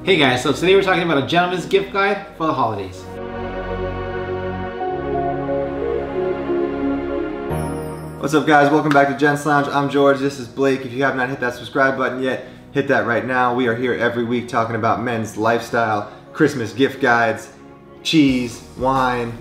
Hey guys, so today we're talking about a gentleman's gift guide for the holidays. What's up guys, welcome back to Gent's Lounge. I'm George, this is Blake. If you have not hit that subscribe button yet, hit that right now. We are here every week talking about men's lifestyle, Christmas gift guides, cheese, wine,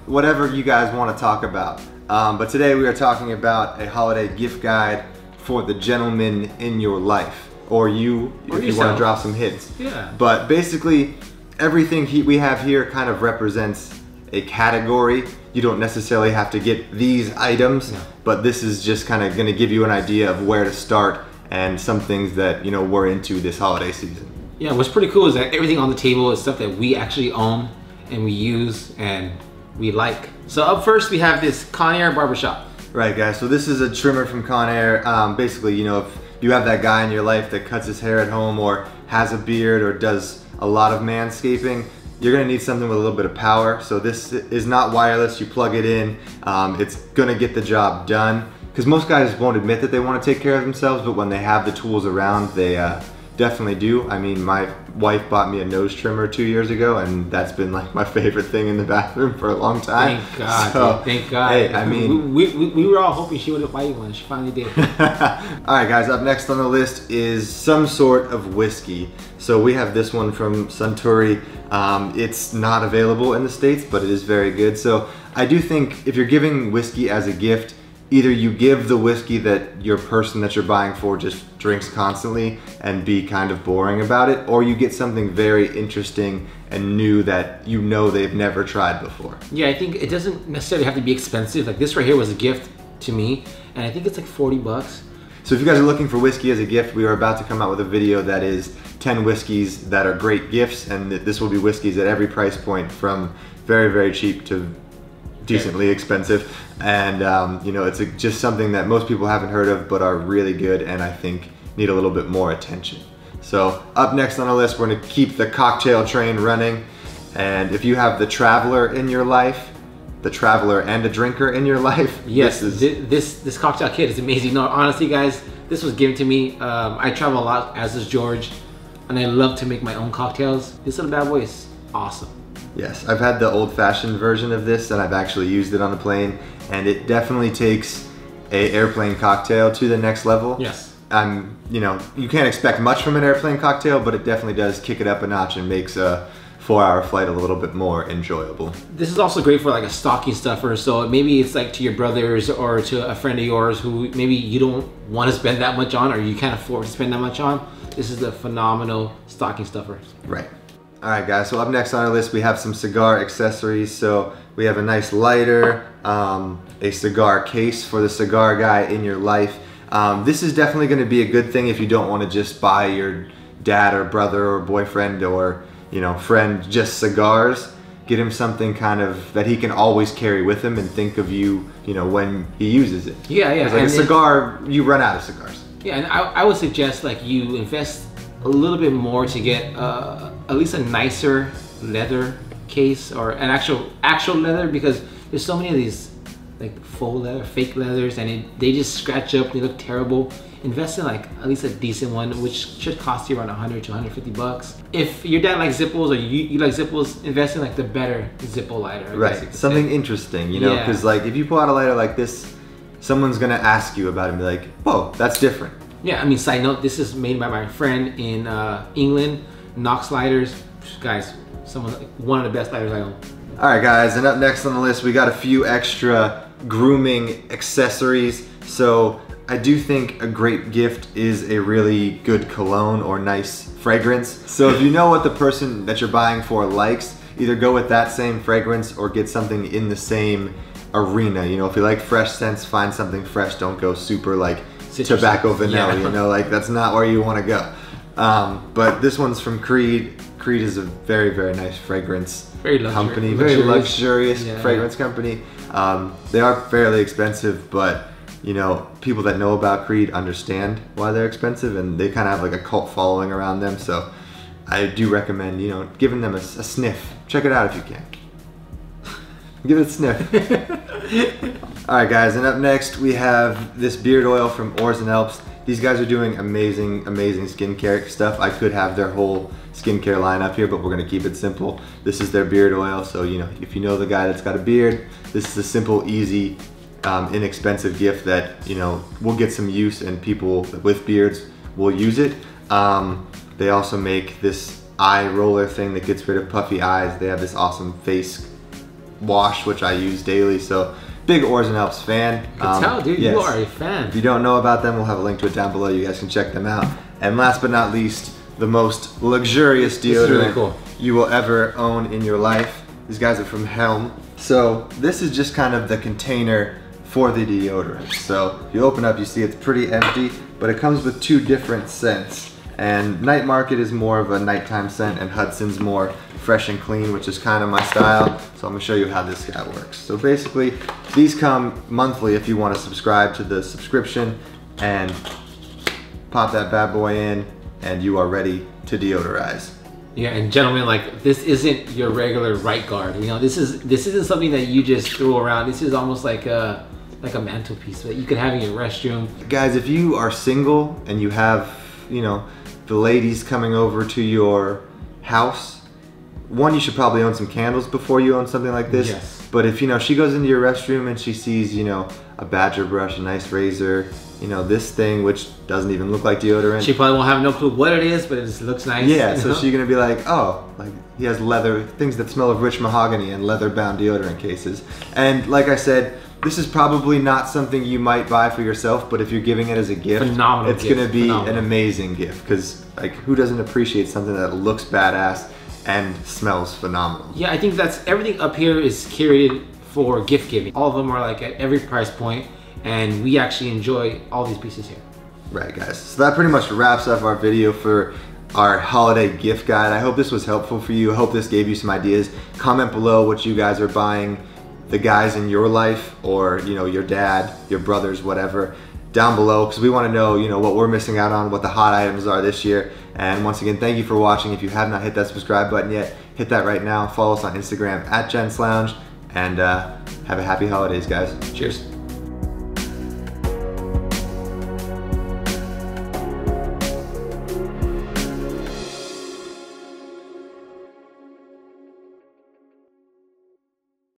whatever you guys want to talk about. But today we are talking about a holiday gift guide for the gentleman in your life, or you, if you want to drop some hints. Yeah. But basically, everything we have here kind of represents a category. You don't necessarily have to get these items, but this is just kind of going to give you an idea of where to start and some things that, you know, we're into this holiday season. Yeah, what's pretty cool is that everything on the table is stuff that we actually own and we use and we like. So up first we have this Conair barbershop. Right guys, so this is a trimmer from Conair. Basically, you know, if you have that guy in your life that cuts his hair at home or has a beard or does a lot of manscaping, you're gonna need something with a little bit of power. So this is not wireless, you plug it in, it's gonna get the job done. Because most guys won't admit that they wanna take care of themselves, but when they have the tools around, they definitely do. I mean, my wife bought me a nose trimmer 2 years ago, and that's been like my favorite thing in the bathroom for a long time. Thank God, so, dude, thank God. Hey, I mean, we were all hoping she would buy you one. She finally did. All right, guys. Up next on the list is some sort of whiskey. So we have this one from Suntory. It's not available in the States, but it is very good. So I do think if you're giving whiskey as a gift, either you give the whiskey that your person that you're buying for just drinks constantly and be kind of boring about it, or you get something very interesting and new that you know they've never tried before. Yeah, I think it doesn't necessarily have to be expensive. Like this right here was a gift to me, and I think it's like 40 bucks. So if you guys are looking for whiskey as a gift, we are about to come out with a video that is 10 whiskeys that are great gifts, and this will be whiskeys at every price point from very, very cheap to decently expensive. And you know, it's just something that most people haven't heard of but are really good and I think need a little bit more attention. So up next on our list, we're going to keep the cocktail train running. And if you have the traveler in your life, the traveler and a drinker in your life, yes, this cocktail kit is amazing. No, honestly guys, this was given to me. I travel a lot, as does George, and I love to make my own cocktails. This little bad boy is awesome. Yes, I've had the old-fashioned version of this and I've actually used it on a plane, and it definitely takes a airplane cocktail to the next level. Yes. You know, you can't expect much from an airplane cocktail, but it definitely does kick it up a notch and makes a 4-hour flight a little bit more enjoyable. This is also great for like a stocking stuffer, so maybe it's like to your brothers or to a friend of yours who maybe you don't want to spend that much on or you can't afford to spend that much on. This is a phenomenal stocking stuffer. Right. All right guys, so up next on our list we have some cigar accessories. So we have a nice lighter, a cigar case for the cigar guy in your life. This is definitely going to be a good thing if you don't want to just buy your dad or brother or boyfriend or, you know, friend just cigars. Get him something kind of that he can always carry with him and think of you, you know, when he uses it. Yeah, yeah. Like a cigar, you run out of cigars. Yeah, and I would suggest like you invest a little bit more to get at least a nicer leather case or an actual leather, because there's so many of these like faux leather, fake leathers, and they just scratch up, they look terrible. Invest in like at least a decent one, which should cost you around 100 to 150 bucks. If your dad likes Zippos or you like Zippos, invest in like the better Zippo lighter. Right, something interesting, you know, because like if you pull out a lighter like this, someone's gonna ask you about it and be like, whoa, that's different. Yeah, I mean, side note, this is made by my friend in England, Knox lighters. Guys, one of the best lighters I own. All right guys, and up next on the list, we got a few extra grooming accessories. So I do think a great gift is a really good cologne or nice fragrance. So if you know what the person that you're buying for likes, either go with that same fragrance or get something in the same arena. You know, if you like fresh scents, find something fresh. Don't go super like tobacco vanilla, you know, like that's not where you want to go. But this one's from Creed. Creed is a very, very nice fragrance company, very luxurious fragrance company. They are fairly expensive, but you know, people that know about Creed understand why they're expensive, and they kind of have like a cult following around them. So I do recommend, you know, giving them a sniff. Check it out if you can. Give it a sniff. All right guys, and up next we have this beard oil from Oars and Elps. These guys are doing amazing skincare stuff. I could have their whole skincare line up here, but we're gonna keep it simple. This is their beard oil, so you know, if you know the guy that's got a beard, this is a simple, easy, inexpensive gift that, you know, will get some use, and people with beards will use it. They also make this eye roller thing that gets rid of puffy eyes. They have this awesome face wash, which I use daily, so big Oars and Helps fan. I can tell, dude, yes. You are a fan. If you don't know about them, we'll have a link to it down below. You guys can check them out. And last but not least, the most luxurious deodorant really cool. you will ever own in your life. These guys are from Helm. So this is just kind of the container for the deodorant. So if you open up, you see it's pretty empty, but it comes with 2 different scents. And Night Market is more of a nighttime scent, and Hudson's more fresh and clean, which is kind of my style. So I'm gonna show you how this guy works. So basically, these come monthly if you want to subscribe to the subscription, and pop that bad boy in, and you are ready to deodorize. Yeah, and gentlemen, like, this isn't your regular right guard. You know, this isn't something that you just throw around. This is almost like a mantelpiece that you could have in your restroom. Guys, if you are single and you have, you know, the ladies coming over to your house, one, you should probably own some candles before you own something like this. Yes. But if, you know, she goes into your restroom and she sees, you know, a badger brush, a nice razor, you know, this thing, which doesn't even look like deodorant. She probably won't have no clue what it is, but it just looks nice. Yeah, so she's gonna be like, oh, like, he has leather, things that smell of rich mahogany, and leather-bound deodorant cases. And like I said, this is probably not something you might buy for yourself, but if you're giving it as a gift, phenomenal it's gift. gonna be Phenomenal. an amazing gift, because like, who doesn't appreciate something that looks badass and smells phenomenal? Yeah, I think that's everything up here is curated for gift giving. All of them are like at every price point, and we actually enjoy all these pieces here. Right, guys, so that pretty much wraps up our video for our holiday gift guide. I hope this was helpful for you. I hope this gave you some ideas. Comment below what you guys are buying, the guys in your life, or, you know, your dad, your brothers, whatever, down below, because we want to know, you know, what we're missing out on, what the hot items are this year. And once again, thank you for watching. If you have not hit that subscribe button yet, hit that right now. Follow us on Instagram @Gents Lounge, and have a happy holidays, guys. Cheers.